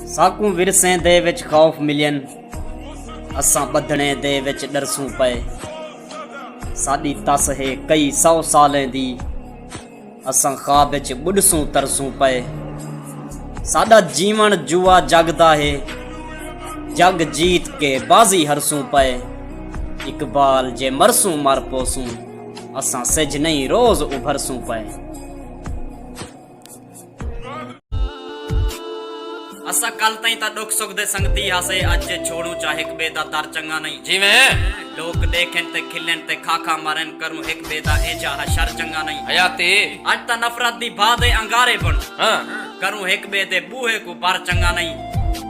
साकू विरसे दे विच खौफ मिलियन, असां बधने दे विच डरसूं पए। साडी तस है कई 100 सालें दी, असां ख्वाब विच बुॾसूं तरसूं पए। साडा जीवन जुआ जगदा है, जग जीत के बाजी हरसूं पए। इकबाल जे मरसूं मर पोसूं, असां सिज नहीं रोज उभरसूं पए। असा कल ताईं ता दुख सुख दे संगती हासे, अज छोड़ू चा हिक बे दा दर चंगा नहीं। जिवें लोग देखें ते खिलन ते खाखा मारन, करूं हिक बे दा एजा हशर चंगा नहीं। हयाती अज ता नफरत दी बादे अंगारे बन, करूं हिक बे दे बूहे को बार चंगा नहीं।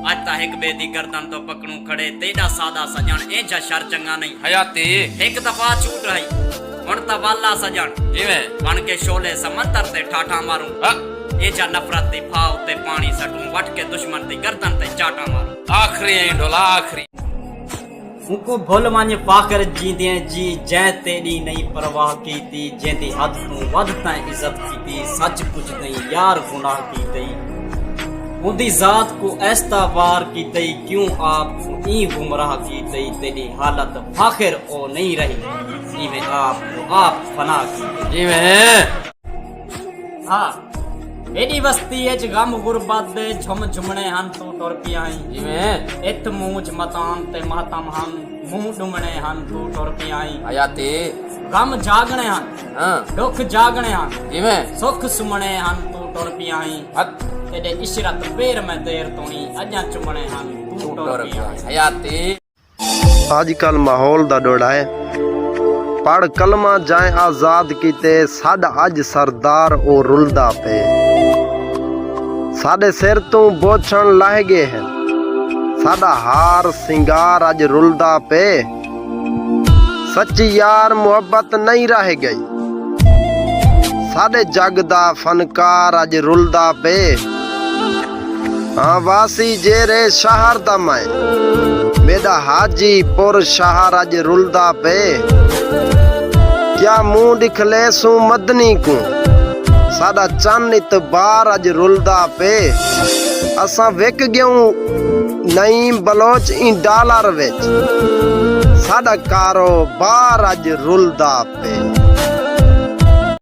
अज ता हिक बे दी गर्दन तो पकड़ू खड़े, तेड़ा सादा सजन एजा शर चंगा नहीं। हयाती एक दफा छूट रही, हुण ता वाला सजन जिवें बन के शोले समंदर ते ठाठा मारूं। एजा नफरत दी फाव ते पानी सटूं, वट के दुश्मन दी गर्दन ते चाटा मारूं। आखरी ऐं ढोला आखरी उनको भुल वंज पाकर जींदे जी, जै तेरी नहीं परवाह कीती। जेंदी हद तू वध तां इज्जत कीती, सच पुछ नहीं यार गुनाह कीती। उंदी जात को ऐस्ता वार कीती, क्यों आप ई गुमराह कीती। तेरी हालत फाखिर ओ नहीं रही, जिवें आप फना कीती। जिवें हाँ एडी बस्ती एच गम गुरबत दे झुम झुमने हन, तू टुर पिया आई। जिवें इत मूंच मतान ते मातम हन, मुंह डुमने हन, तू टुर पिया आई। हयाती गम जागने हन, दुख जागने हन, जिवें सुख सुमने हन, तू टुर पिया आई। तेरे इशरत बेर में देर तोनी, अजा चुमने हन, तू टुर पिया आई। हयाती आजकल माहौल दा डोड़ा है, पढ़ कलमा जाए आजाद कीते। साडा अज सरदार ओ रुलदा पे, साडे सिर तू बोछण लह गए हैं। साडा हार सिंगार अज रुलदा पे, सच्ची यार मुहब्बत नहीं रह गई। साडे जग दा फनकार अज रुलदा पे। हाँ वासी जेरे शहर दा मैं, मेरा हाजीपुर शहर अज रुलदा पे। क्या मुंह दिखले सू मदनी को, साडा चन इतबार अज रुलदा पे। असां विक गयूं नई बलोच इन डॉलर विच, साडा कारोबार अज रुलदा पे।